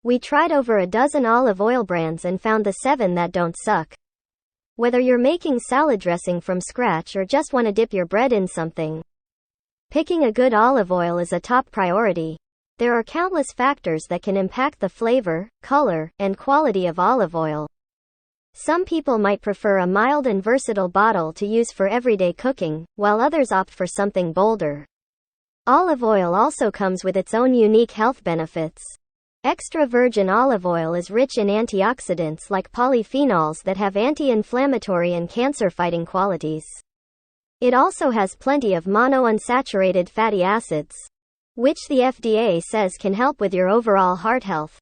We tried over a dozen olive oil brands and found the 7 that don't suck. Whether you're making salad dressing from scratch or just want to dip your bread in something, picking a good olive oil is a top priority. There are countless factors that can impact the flavor, color, and quality of olive oil. Some people might prefer a mild and versatile bottle to use for everyday cooking, while others opt for something bolder. Olive oil also comes with its own unique health benefits. Extra virgin olive oil is rich in antioxidants like polyphenols that have anti-inflammatory and cancer-fighting qualities. It also has plenty of monounsaturated fatty acids, which the FDA says can help with your overall heart health.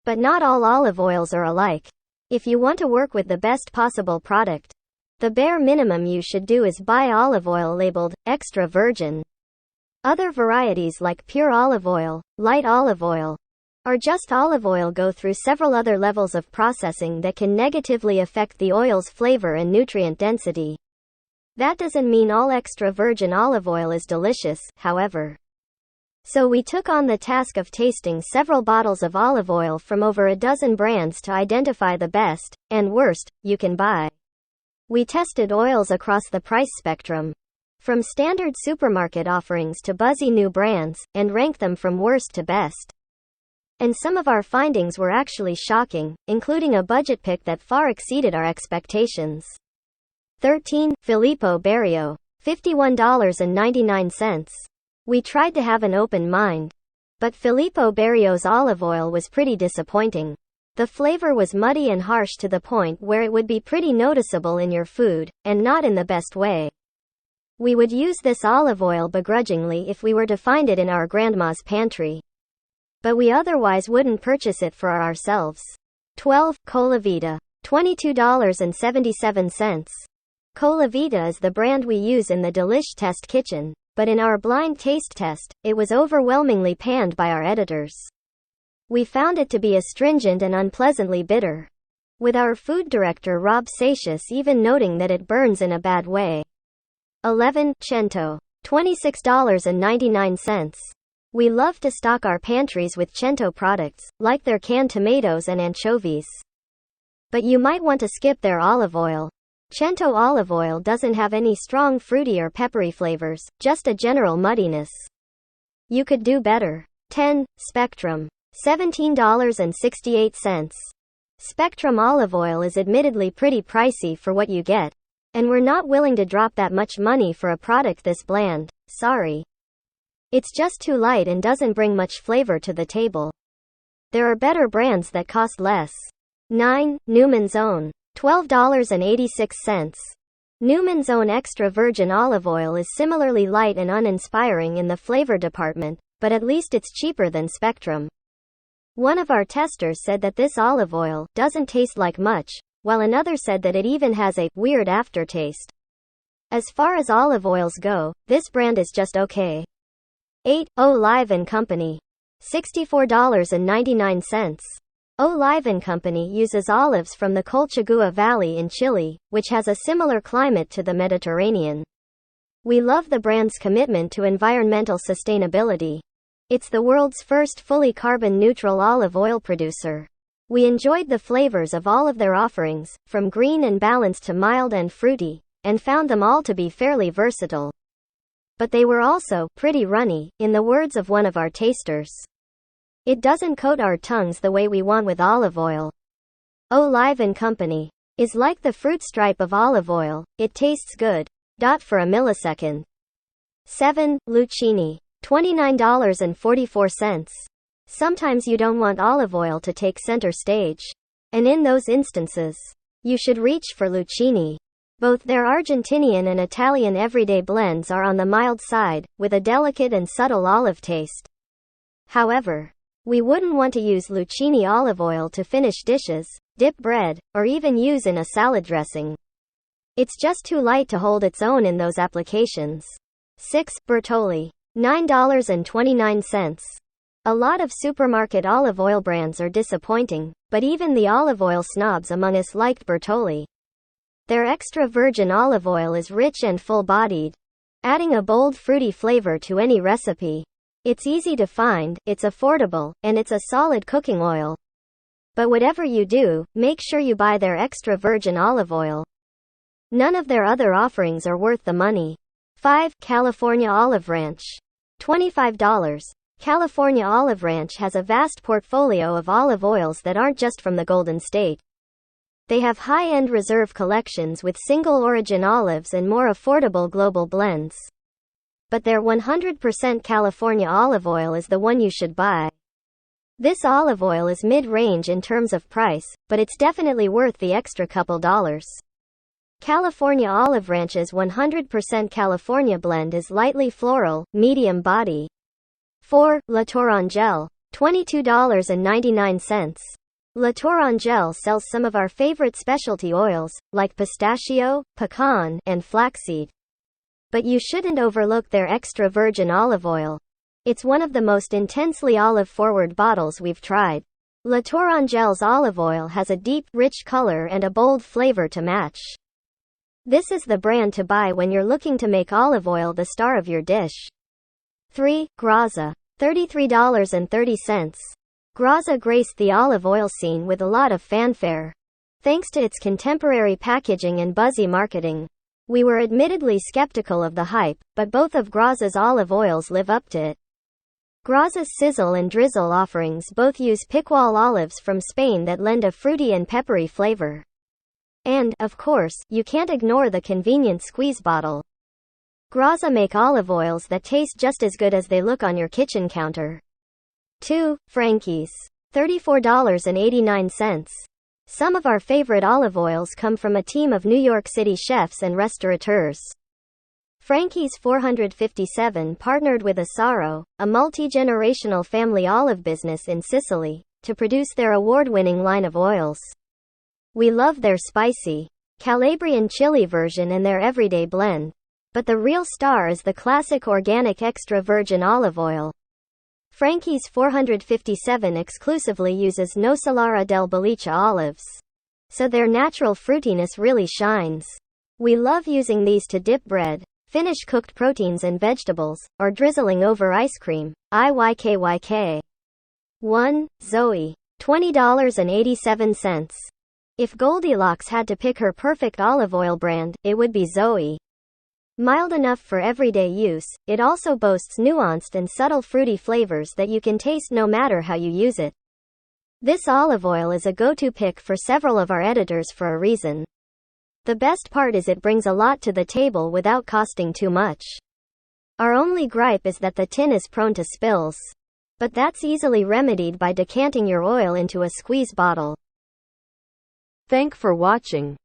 But not all olive oils are alike. If you want to work with the best possible product, the bare minimum you should do is buy olive oil labeled extra virgin. Other varieties like pure olive oil, light olive oil, or just olive oil go through several other levels of processing that can negatively affect the oil's flavor and nutrient density. That doesn't mean all extra virgin olive oil is delicious, however. So we took on the task of tasting several bottles of olive oil from over a dozen brands to identify the best, and worst, you can buy. We tested oils across the price spectrum, from standard supermarket offerings to buzzy new brands, and ranked them from worst to best. And some of our findings were actually shocking, including a budget pick that far exceeded our expectations. 13. Filippo Berrio, $51.99. We tried to have an open mind, but Filippo Berrio's olive oil was pretty disappointing. The flavor was muddy and harsh to the point where it would be pretty noticeable in your food, and not in the best way. We would use this olive oil begrudgingly if we were to find it in our grandma's pantry, but we otherwise wouldn't purchase it for ourselves. 12. Colavita, $22.77. Colavita is the brand we use in the Delish Test kitchen, but in our blind taste test, it was overwhelmingly panned by our editors. We found it to be astringent and unpleasantly bitter, with our food director Rob Satius even noting that it burns in a bad way. 11. Cento, $26.99. We love to stock our pantries with Cento products, like their canned tomatoes and anchovies. But you might want to skip their olive oil. Cento olive oil doesn't have any strong fruity or peppery flavors, just a general muddiness. You could do better. 10. Spectrum, $17.68. Spectrum olive oil is admittedly pretty pricey for what you get, and we're not willing to drop that much money for a product this bland, sorry. It's just too light and doesn't bring much flavor to the table. There are better brands that cost less. 9. Newman's Own, $12.86. Newman's Own extra virgin olive oil is similarly light and uninspiring in the flavor department, but at least it's cheaper than Spectrum. One of our testers said that this olive oil doesn't taste like much, while another said that it even has a weird aftertaste. As far as olive oils go, this brand is just okay. 8. Olive & Company, $64.99. Olive & Company uses olives from the Colchagua Valley in Chile, which has a similar climate to the Mediterranean. We love the brand's commitment to environmental sustainability. It's the world's first fully carbon-neutral olive oil producer. We enjoyed the flavors of all of their offerings, from green and balanced to mild and fruity, and found them all to be fairly versatile. But they were also pretty runny, in the words of one of our tasters. It doesn't coat our tongues the way we want with olive oil. Olive & Company is like the fruit stripe of olive oil, it tastes good. For a millisecond. 7. Lucchini, $29.44. Sometimes you don't want olive oil to take center stage. And in those instances, you should reach for Lucchini. Both their Argentinian and Italian everyday blends are on the mild side, with a delicate and subtle olive taste. However, we wouldn't want to use Lucchini olive oil to finish dishes, dip bread, or even use in a salad dressing. It's just too light to hold its own in those applications. 6. Bertolli, $9.29. A lot of supermarket olive oil brands are disappointing, but even the olive oil snobs among us liked Bertolli. Their extra virgin olive oil is rich and full-bodied, adding a bold fruity flavor to any recipe. It's easy to find, it's affordable, and it's a solid cooking oil. But whatever you do, make sure you buy their extra virgin olive oil. None of their other offerings are worth the money. 5. California Olive Ranch. $25. California Olive Ranch has a vast portfolio of olive oils that aren't just from the Golden State. They have high-end reserve collections with single-origin olives and more affordable global blends. But their 100% California olive oil is the one you should buy. This olive oil is mid-range in terms of price, but it's definitely worth the extra couple dollars. California Olive Ranch's 100% California blend is lightly floral, medium body. 4. La Tourangelle. $22.99. La Tourangelle sells some of our favorite specialty oils, like pistachio, pecan, and flaxseed. But you shouldn't overlook their extra virgin olive oil. It's one of the most intensely olive-forward bottles we've tried. La Tourangelle's olive oil has a deep, rich color and a bold flavor to match. This is the brand to buy when you're looking to make olive oil the star of your dish. 3. Graza. $33.30. Graza graced the olive oil scene with a lot of fanfare. Thanks to its contemporary packaging and buzzy marketing. We were admittedly skeptical of the hype, but both of Graza's olive oils live up to it. Graza's sizzle and drizzle offerings both use picual olives from Spain that lend a fruity and peppery flavor. And, of course, you can't ignore the convenient squeeze bottle. Graza make olive oils that taste just as good as they look on your kitchen counter. 2. Frankie's. $34.89. Some of our favorite olive oils come from a team of New York City chefs and restaurateurs. Frankie's 457 partnered with Asaro, a multi-generational family olive business in Sicily, to produce their award-winning line of oils. We love their spicy Calabrian chili version and their everyday blend. But the real star is the classic organic extra virgin olive oil. Frankie's 457 exclusively uses Nocellara del Belice olives. So their natural fruitiness really shines. We love using these to dip bread, finish cooked proteins and vegetables, or drizzling over ice cream. IYKYK. 1. Zoe. $20.87. If Goldilocks had to pick her perfect olive oil brand, it would be Zoe. Mild enough for everyday use, it also boasts nuanced and subtle fruity flavors that you can taste no matter how you use it. This olive oil is a go-to pick for several of our editors for a reason. The best part is it brings a lot to the table without costing too much. Our only gripe is that the tin is prone to spills. But that's easily remedied by decanting your oil into a squeeze bottle. Thanks for watching.